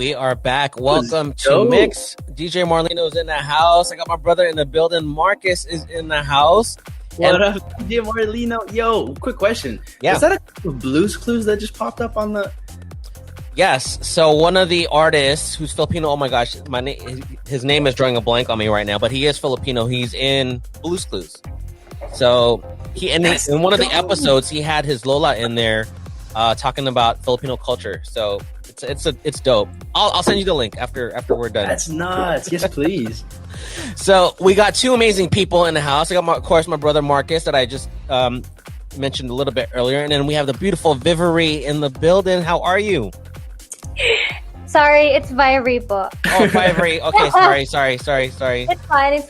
We are back. Welcome to go. Mix. DJ Marleno's in the house. I got my brother in the building. Marcus is in the house. What up, DJ Marleno? Yo, quick question. Yeah. Is that a couple of Blues Clues that just popped up on the... Yes. So one of the artists who's Filipino, oh my gosh, his name is drawing a blank on me right now, but he is Filipino. He's in Blues Clues. So in one of the episodes, he had his Lola in there talking about Filipino culture. So it's dope. I'll send you the link after we're done. That's nuts. Yes, please. So we got two amazing people in the house. I got, of course, my brother Marcus that I just mentioned a little bit earlier, and then we have the beautiful VIVOREE in the building. How are you? Sorry, it's VIVOREE po. Oh, VIVOREE. Okay, sorry. It's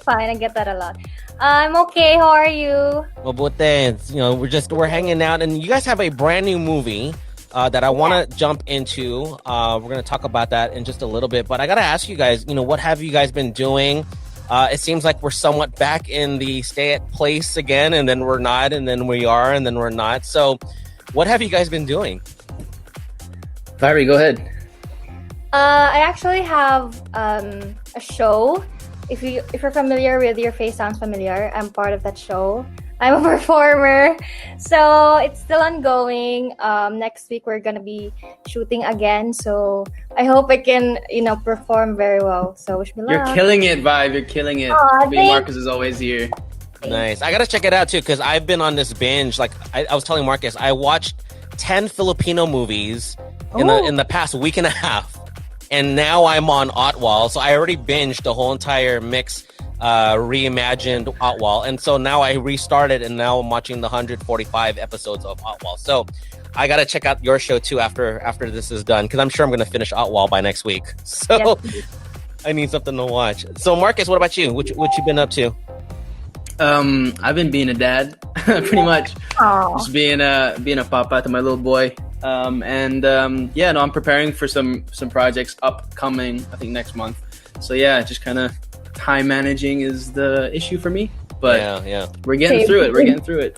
fine. I get that a lot. I'm okay. How are you? Mabuti. We're hanging out, and you guys have a brand new movie that I want to jump into. We're going to talk about that in just a little bit, but I got to ask you guys, what have you guys been doing? It seems like we're somewhat back in the stay at place again, and then we're not, and then we are, and then we're not. So what have you guys been doing? VIVOREE, go ahead. I actually have a show. If you're familiar with Your Face Sounds Familiar, I'm part of that show. I'm a performer, so it's still ongoing. Next week we're gonna be shooting again, so I hope I can, perform very well. So wish me luck. You're killing it, Vive. You're killing it. Marcus is always here. Nice. I gotta check it out too, because I've been on this binge. Like I was telling Marcus, I watched 10 Filipino movies in the past week and a half, and now I'm on Otwal. So I already binged the whole entire Mix reimagined Otwal, and so now I restarted, and now I'm watching the 145 episodes of Otwal. So I gotta check out your show too after this is done, because I'm sure I'm gonna finish Otwal by next week. So yes. I need something to watch. So Marcus, what about you? What you been up to? I've been being a dad, pretty much. Aww. Just being a papa to my little boy. I'm preparing for some projects upcoming, I think next month. So yeah, just kind of time managing is the issue for me, but yeah. We're getting through it.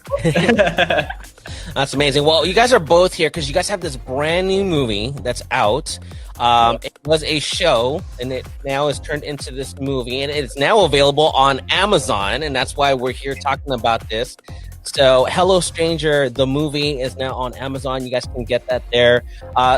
That's amazing. Well, you guys are both here because you guys have this brand new movie that's out. It was a show, and it now is turned into this movie, and it's now available on Amazon, and that's why we're here talking about this. So Hello Stranger, the movie, is now on Amazon. You guys can get that there.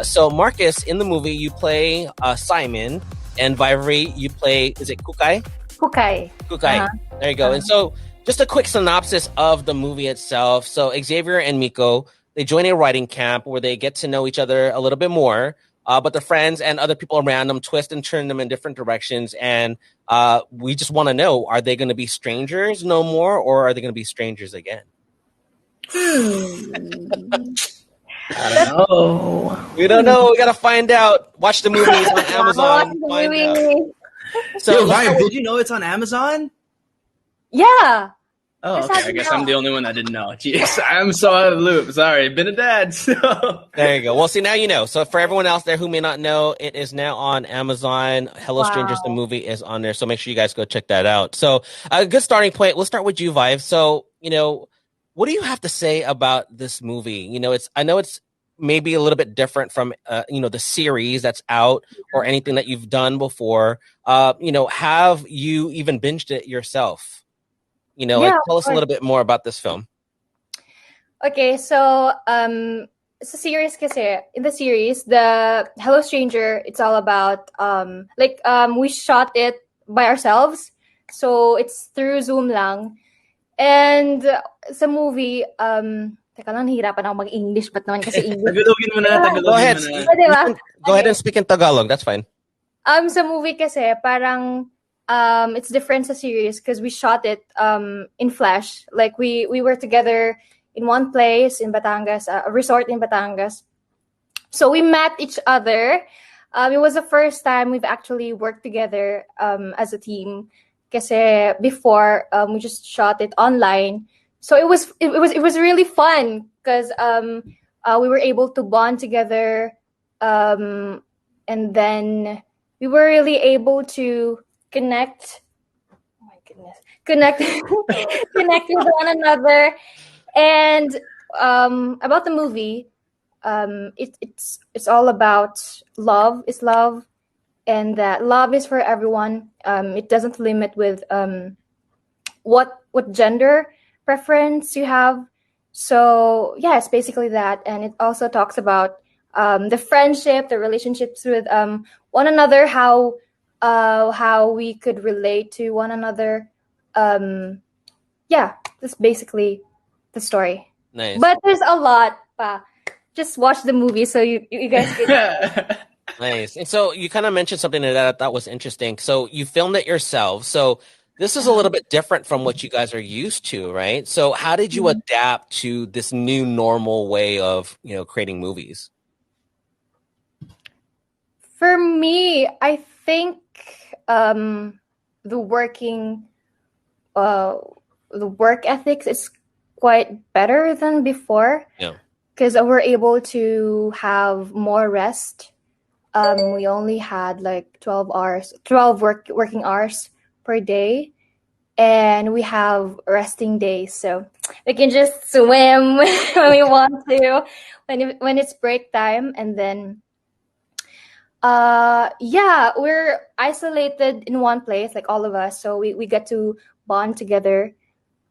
So Marcus, in the movie, you play Simon, and VIVOREE, you play, is it Kukay? Kukay. Uh-huh. There you go. And so just a quick synopsis of the movie itself. So Xavier and Miko, they join a writing camp where they get to know each other a little bit more, but the friends and other people around them twist and turn them in different directions. And we just want to know, are they going to be strangers no more, or are they going to be strangers again? I don't know. We don't know. We gotta find out. Watch the movie. It's on Amazon. Find out. So, Vive, did you know it's on Amazon? Yeah. Oh, okay. I guess I'm the only one that didn't know. Jeez, I'm so out of the loop. Sorry, been a dad. So. There you go. Well, see, now you know. So for everyone else there who may not know, it is now on Amazon. Hello Strangers, the movie is on there. So make sure you guys go check that out. So a good starting point. We'll start with you, Vive. So, what do you have to say about this movie? I know it's maybe a little bit different from, the series that's out or anything that you've done before. Have you even binged it yourself? Tell us a little bit more about this film. Okay, so it's a series kasi. In the series, the Hello Stranger, it's all about, we shot it by ourselves. So it's through Zoom lang. And sa movie, teka lang, nahihirapan ako mag-English, but naman kasi English. Tagalogin mo na. Go ahead. Go ahead and speak in Tagalog. That's fine. Sa movie kasi, parang, it's different sa series because we shot it in flash. Like, we were together in one place in Batangas, a resort in Batangas. So we met each other. It was the first time we've actually worked together as a team. Kasi before we just shot it online, so it was really fun because we were able to bond together, and then we were really able to connect. Oh my goodness, connect with one another. And about the movie, it's all about love. It's love, and that love is for everyone. It doesn't limit with what gender preference you have. So yeah, it's basically that, and it also talks about the friendship, the relationships with one another, how we could relate to one another. Yeah, that's basically the story. Nice. But there's a lot. Pa. Just watch the movie so you guys can. Nice. And so you kind of mentioned something that I thought was interesting. So you filmed it yourself. So this is a little bit different from what you guys are used to, right? So how did you adapt to this new normal way of, creating movies? For me, I think the working the work ethics is quite better than before. Yeah. Because we're able to have more rest. We only had like 12 working hours per day, and we have resting days, so we can just swim when we want to, when it's break time, and then we're isolated in one place, like all of us, so we get to bond together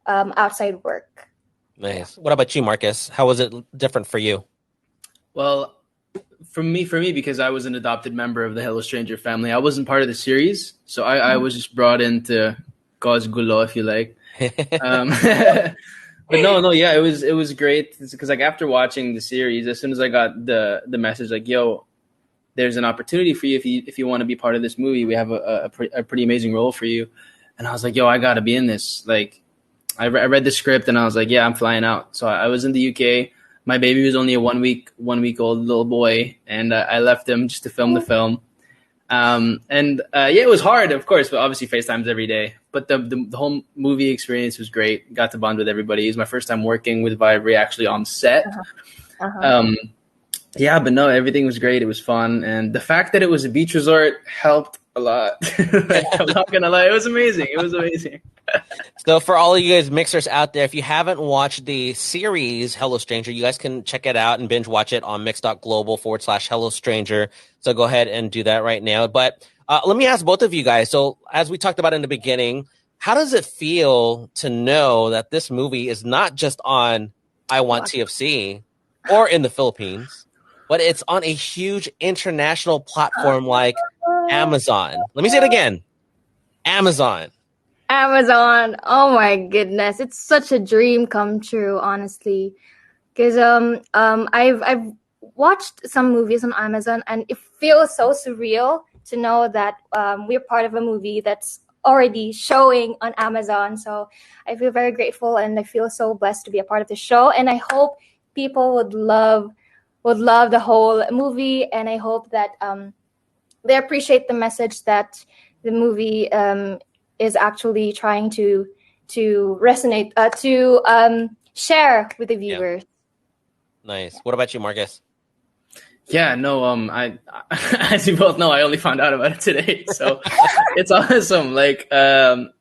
outside work. Nice. What about you, Marcus? How was it different for you? Well, for me, because I was an adopted member of the Hello Stranger family, I wasn't part of the series, so I was just brought into cause gulo, if you like. But no, yeah, it was great because like after watching the series, as soon as I got the message like, yo, there's an opportunity for you if you want to be part of this movie, we have a pretty amazing role for you, and I was like, yo, I gotta be in this. Like, I read the script and I was like, yeah, I'm flying out. So I was in the UK. My baby was only a one week old little boy, and I left him just to film the film. It was hard, of course, but obviously FaceTimes every day. But the whole movie experience was great. Got to bond with everybody. It was my first time working with VIVOREE actually on set. But no, everything was great. It was fun, and the fact that it was a beach resort helped a lot. I'm not gonna lie, it was amazing. It was amazing. So for all of you guys mixers out there, if you haven't watched the series Hello Stranger, you guys can check it out and binge watch it on mix.global/Hello Stranger. So go ahead and do that right now. But let me ask both of you guys. So as we talked about in the beginning, how does it feel to know that this movie is not just on I Want TFC or in the Philippines, but it's on a huge international platform like Amazon? Let me say it again. Amazon. Oh my goodness, it's such a dream come true, honestly. Because I've watched some movies on Amazon, and it feels so surreal to know that we're part of a movie that's already showing on Amazon. So I feel very grateful, and I feel so blessed to be a part of the show. And I hope people would love the whole movie, and I hope that they appreciate the message that the movie is actually trying to resonate, to share with the viewers. Yeah. Nice. What about you, Marcus? Yeah, no, I as you both know, I only found out about it today, so it's awesome. Like the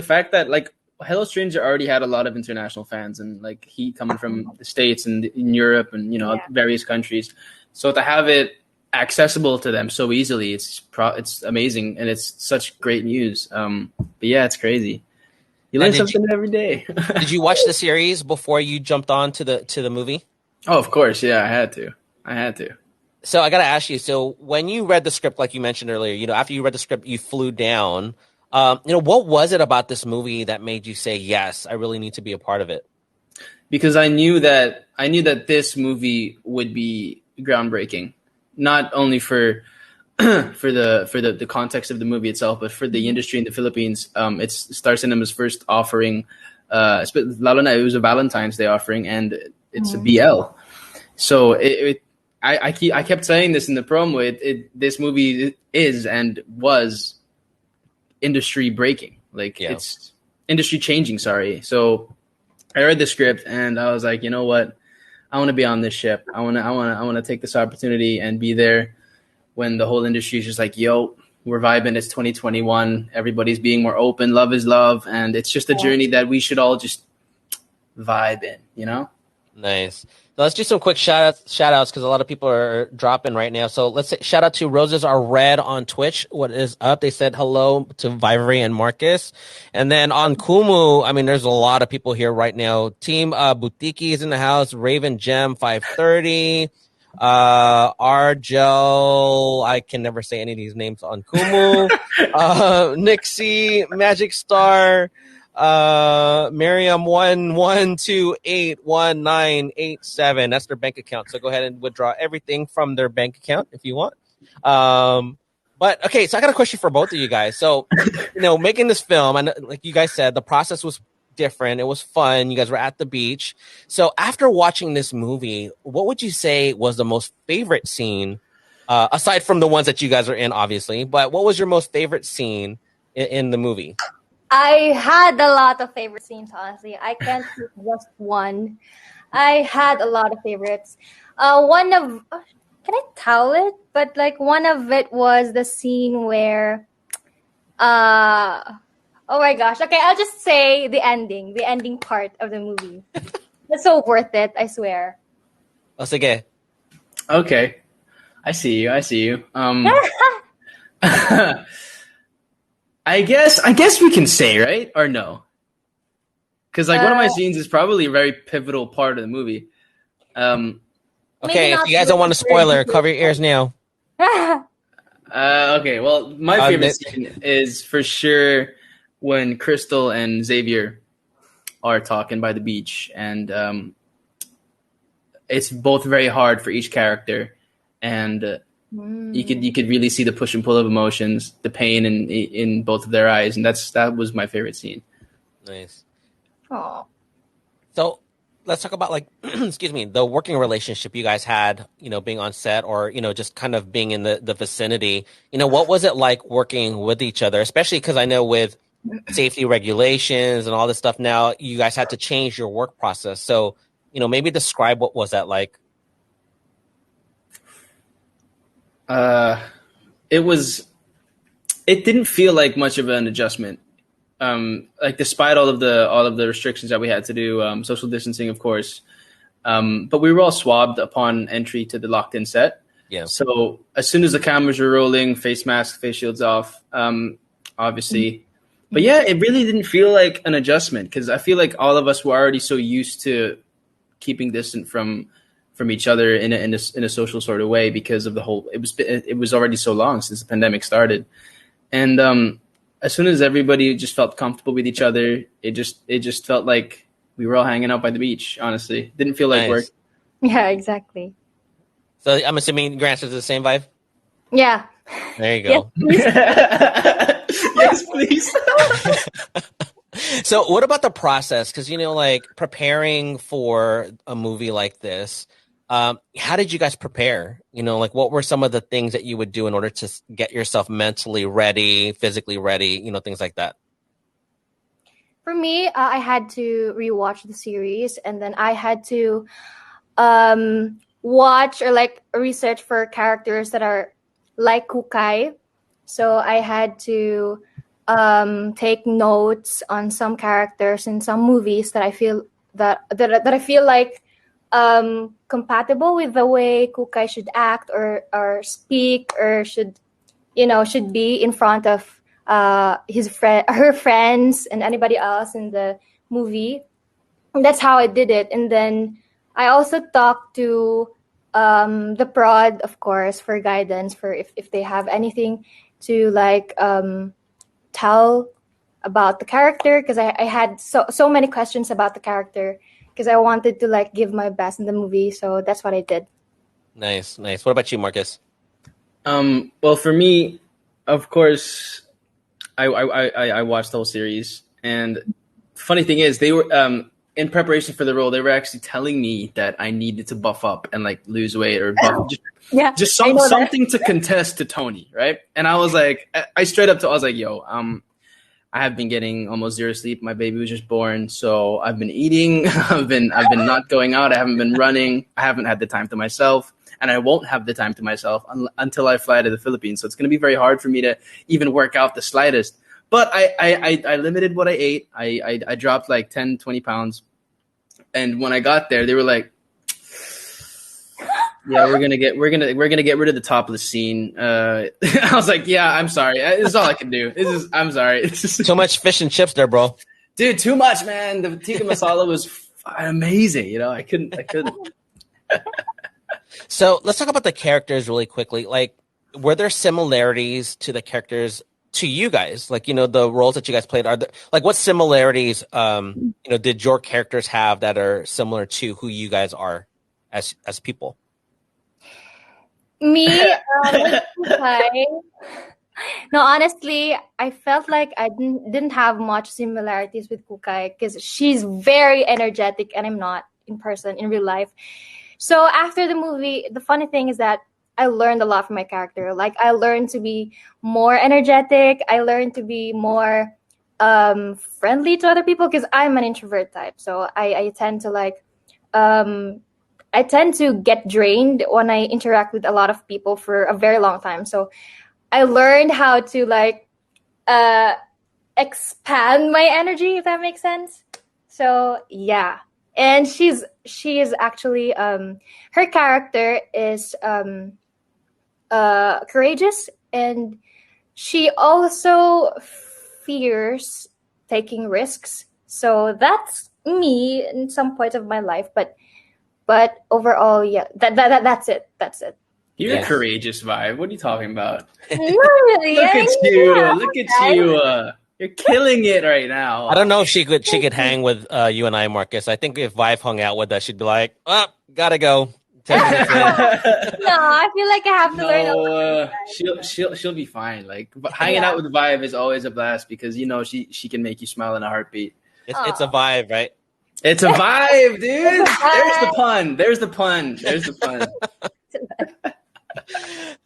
fact that like Hello Stranger already had a lot of international fans, and like he coming from the States and in Europe and various countries, so to have it accessible to them so easily, it's amazing, and it's such great news. But yeah, it's crazy. You learn something every day. Did you watch the series before you jumped on to the movie? Oh, of course, yeah, I had to. So I got to ask you. So when you read the script, like you mentioned earlier, after you read the script, you flew down. What was it about this movie that made you say, yes, I really need to be a part of it? Because I knew that this movie would be groundbreaking. Not only for the context of the movie itself, but for the industry in the Philippines. It's Star Cinema's first offering. Lalo na, it was a Valentine's Day offering, and it's a BL. So I kept saying this in the promo. This movie is and was industry breaking. It's industry changing. Sorry. So I read the script and I was like, you know what? I want to be on this ship. I want to take this opportunity and be there when the whole industry is just like, yo, we're vibing. It's 2021. Everybody's being more open. Love is love. And it's just a journey that we should all just vibe in, Nice. So let's do some quick shout outs because a lot of people are dropping right now. So let's say shout out to Roses Are Red on Twitch. What is up? They said hello to VIVOREE and Markus. And then on Kumu, I mean, there's a lot of people here right now. Team Butiki is in the house. Raven Gem 530. Argel, I can never say any of these names on Kumu. Nixie, Magic Star. Miriam 11281987. That's their bank account. So go ahead and withdraw everything from their bank account if you want. But okay, so I got a question for both of you guys. So, making this film, and like you guys said, the process was different. It was fun. You guys were at the beach. So after watching this movie, what would you say was the most favorite scene, aside from the ones that you guys are in, obviously? But what was your most favorite scene in the movie? I had a lot of favorite scenes, honestly. I can't pick just one. I had a lot of favorites. Can I tell it? But like one of it was the scene where, oh my gosh. Okay, I'll just say the ending part of the movie. It's so worth it, I swear. Oh, sige. Okay, I see you. I guess we can say, right? Or no? Because one of my scenes is probably a very pivotal part of the movie. Okay, if you guys don't want a spoiler, cover your ears now. Okay, well, my favorite scene is for sure when Crystal and Xavier are talking by the beach, and it's both very hard for each character, and you could really see the push and pull of emotions, the pain in both of their eyes, and that was my favorite scene. Nice. Oh. So let's talk about excuse me, the working relationship you guys had, being on set or, just kind of being in the vicinity. What was it like working with each other, especially because I know with safety regulations and all this stuff now, you guys had to change your work process. So, maybe describe what was that like? It didn't feel like much of an adjustment. Despite all of the restrictions that we had to do, social distancing, of course, but we were all swabbed upon entry to the locked in set. Yeah. So as soon as the cameras were rolling, face masks, face shields off, obviously. But yeah, it really didn't feel like an adjustment because I feel like all of us were already so used to keeping distant from each other in a social sort of way because of the whole. It was already so long since the pandemic started, and as soon as everybody just felt comfortable with each other, it just felt like we were all hanging out by the beach. Honestly, didn't feel like work. Yeah, exactly. So I'm assuming your answer is the same vibe. Yeah. There you go. Yes, please. So what about the process? Because, preparing for a movie like this, how did you guys prepare? What were some of the things that you would do in order to get yourself mentally ready, physically ready, things like that? For me, I had to rewatch the series, and then I had to watch or research for characters that are like Kukai. So I had to take notes on some characters in some movies that I feel that I feel like compatible with the way Kukai should act or speak or should be in front of her friends and anybody else in the movie. And that's how I did it. And then I also talked to the prod, of course, for guidance for if they have anything to tell about the character, because I had so many questions about the character because I wanted to give my best in the movie. So that's what I did. Nice. What about you, Markus? Well, for me, of course, I watched the whole series, and funny thing is, they were in preparation for the role. They were actually telling me that I needed to buff up and lose weight or buff, just something to contest to Tony, right? And I was like, I was like, yo, I have been getting almost zero sleep. My baby was just born, so I've been eating. I've been not going out. I haven't been running. I haven't had the time to myself, and I won't have the time to myself until I fly to the Philippines. So it's going to be very hard for me to even work out the slightest. But I limited what I ate. I dropped 10, 20 pounds. And when I got there, they were like, "Yeah, we're gonna get rid of the topless scene." I was like, "Yeah, I'm sorry. This is all I can do. I'm sorry. Too much fish and chips there, bro. Dude, too much, man. The tikka masala was amazing. You know, I couldn't. So let's talk about the characters really quickly. Like, were there similarities to the characters to you guys? Like, you know, the roles that you guys played, are there, like, what similarities, you know, did your characters have that are similar to who you guys are as people? Me, with Kukai, no, honestly, I felt like I didn't have much similarities with Kukai because she's very energetic and I'm not in person, in real life. So after the movie, the funny thing is that I learned a lot from my character. Like, I learned to be more energetic. I learned to be more friendly to other people because I'm an introvert type. So I tend to I tend to get drained when I interact with a lot of people for a very long time. So I learned how to expand my energy, if that makes sense. So yeah. And she is actually her character is courageous, and she also fears taking risks. So that's me in some point of my life, but overall, yeah, that's it. You're Yeah. a courageous vibe. What are you talking about? Not really. Look I at mean, you. yeah, Look at you. You're killing it right now. I don't know if she could hang with you and I, Marcus. I think if Vive hung out with us, she'd be like, "Oh, gotta go." 10 minutes in. No, I feel like I have to learn a lot. She'll be fine. Like, but hanging out with Vibe is always a blast because you know she can make you smile in a heartbeat. It's a vibe, right? It's a vibe, dude. Vibe. There's the pun.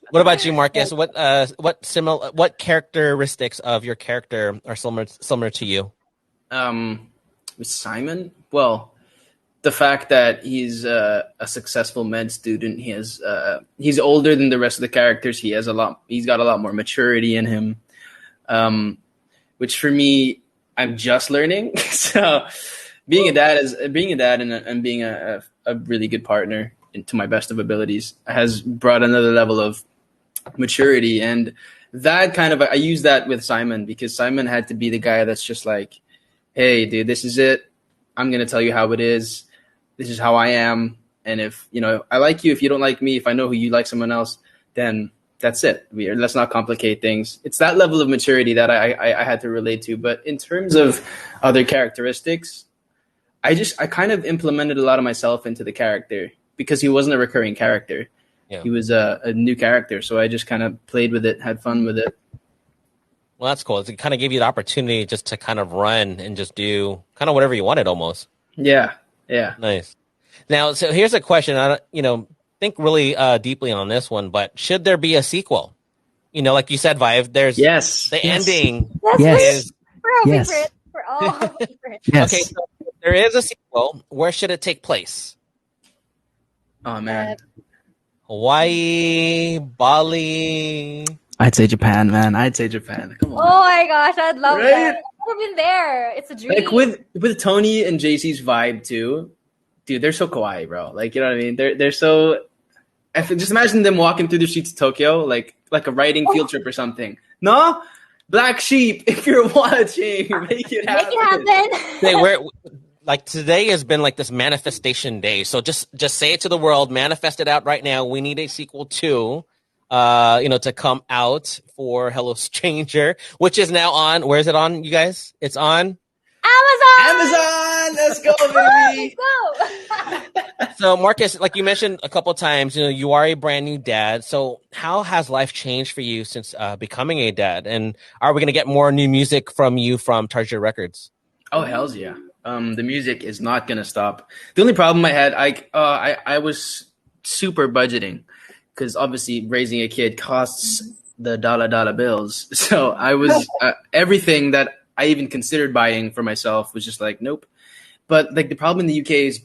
What about you, Marcus? What characteristics of your character are similar to you? With Simon, well, the fact that he's a successful med student, he's older than the rest of the characters. He's got a lot more maturity in him, which for me, I'm just learning. So being a dad and being a really good partner to my best of abilities has brought another level of maturity. And that I use that with Simon because Simon had to be the guy that's just like, hey, dude, this is it. I'm going to tell you how it is. This is how I am. And if, you know, I like you, if you don't like me, if I know who you like someone else, then that's it. Let's not complicate things. It's that level of maturity that I had to relate to. But in terms of other characteristics, I kind of implemented a lot of myself into the character because he wasn't a recurring character. Yeah. He was a new character. So I just kind of played with it, had fun with it. Well, that's cool. It kind of gave you the opportunity just to kind of run and just do kind of whatever you wanted almost. Yeah. Yeah. Nice. Now, so here's a question. I think really deeply on this one, but should there be a sequel? You know, like you said, Vive, there's the ending. Yes. Favorite. For all favorite. Yes. Okay, so if there is a sequel. Where should it take place? Oh, man. Hawaii, Bali. I'd say Japan, man. Come on. Oh my gosh, I'd love that. I've been there. It's a dream. Like with Tony and JC's vibe too, dude. They're so kawaii, bro. Like, you know what I mean? They're so. Just imagine them walking through the streets of Tokyo, like a riding field trip or something. No, Black Sheep. If you're watching, make it happen. Hey, like today has been like this manifestation day. So just say it to the world, manifest it out right now. We need a sequel to, to come out for Hello Stranger, which is now on. Where is it on, you guys? It's on Amazon. Let's go, baby. Go. So Marcus, like you mentioned a couple of times, you are a brand new dad. So how has life changed for you since becoming a dad? And are we going to get more new music from you from Target Records? Oh, hells yeah. The music is not gonna stop. The only problem I had, I was super budgeting because obviously raising a kid costs the dollar bills. So I was everything that I even considered buying for myself was just like nope. But like the problem in the UK is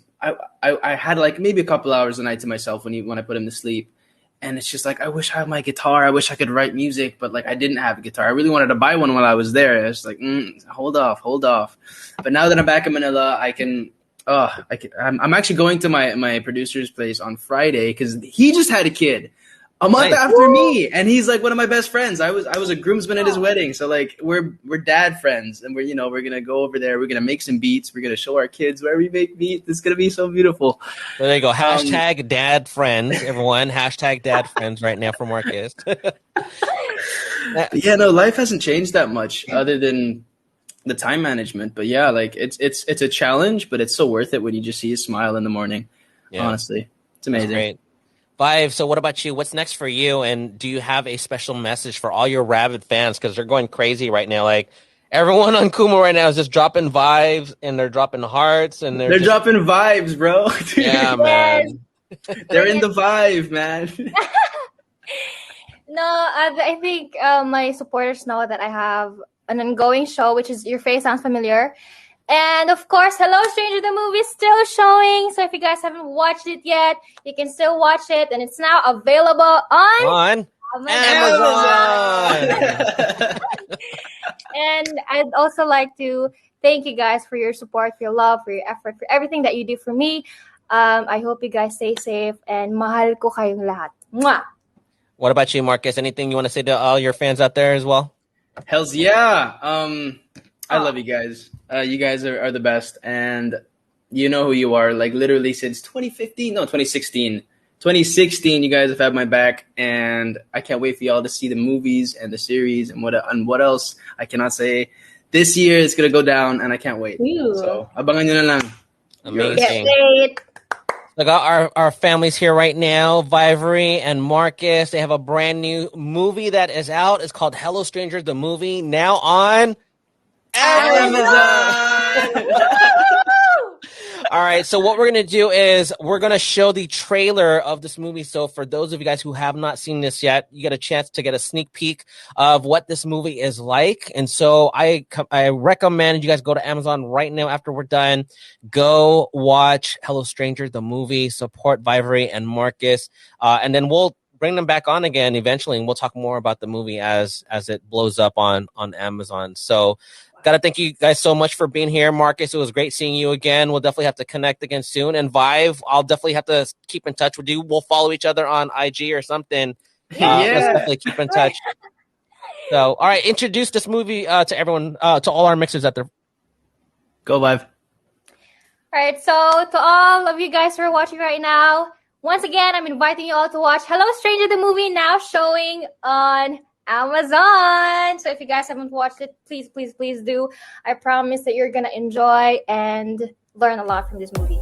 I had like maybe a couple hours a night to myself when I put him to sleep. And it's just like, I wish I had my guitar. I wish I could write music, but like I didn't have a guitar. I really wanted to buy one while I was there. It's like, hold off. But now that I'm back in Manila, I can I'm actually going to my producer's place on Friday because he just had a kid a month Nice. after me, and he's like one of my best friends. I was a groomsman at his wedding, so like we're dad friends, and we're gonna go over there. We're gonna make some beats. We're gonna show our kids where we make beats. It's gonna be so beautiful. So there you go. Hashtag dad friends, everyone. Hashtag dad friends right now for Marcus. Yeah, no, life hasn't changed that much other than the time management. But yeah, like it's a challenge, but it's so worth it when you just see a smile in the morning. Yeah. Honestly, it's amazing. Great. Vive, so what about you? What's next for you? And do you have a special message for all your rabid fans? Because they're going crazy right now. Like everyone on Kumo right now is just dropping vibes and they're dropping hearts and They're dropping vibes, bro. Dude. Yeah, man. They're in the vibe, man. No, I think my supporters know that I have an ongoing show, which is Your Face Sounds Familiar. And of course, Hello Stranger, the movie is still showing. So if you guys haven't watched it yet, you can still watch it. And it's now available on Amazon. And I'd also like to thank you guys for your support, for your love, for your effort, for everything that you do for me. I hope you guys stay safe and mahal ko kayong lahat. Mwah! What about you, Marcus? Anything you want to say to all your fans out there as well? Hells yeah. I love you guys. You guys are the best, and you know who you are. Like literally since 2016. 2016, you guys have had my back, and I can't wait for y'all to see the movies and the series and what else I cannot say. This year it's gonna go down, and I can't wait. Ew. So abangan nyo na lang. Amazing. Wait. Look, our families here right now, VIVOREE and Marcus. They have a brand new movie that is out. It's called Hello Stranger, the movie, now on Amazon. All right, so what we're going to do is we're going to show the trailer of this movie. So for those of you guys who have not seen this yet, you get a chance to get a sneak peek of what this movie is like. And so I recommend you guys go to Amazon right now after we're done. Go watch Hello Stranger, the movie, support VIVOREE and Marcus, and then we'll bring them back on again eventually, and we'll talk more about the movie as it blows up on Amazon. So got to thank you guys so much for being here. Marcus, it was great seeing you again. We'll definitely have to connect again soon. And Vive, I'll definitely have to keep in touch with you. We'll follow each other on IG or something. Let's definitely keep in touch. So, all right, introduce this movie to everyone, to all our mixers out there. Go live. All right, so to all of you guys who are watching right now, once again, I'm inviting you all to watch Hello Stranger, the movie, now showing on Amazon. So if you guys haven't watched it, please do. I promise that you're gonna enjoy and learn a lot from this movie.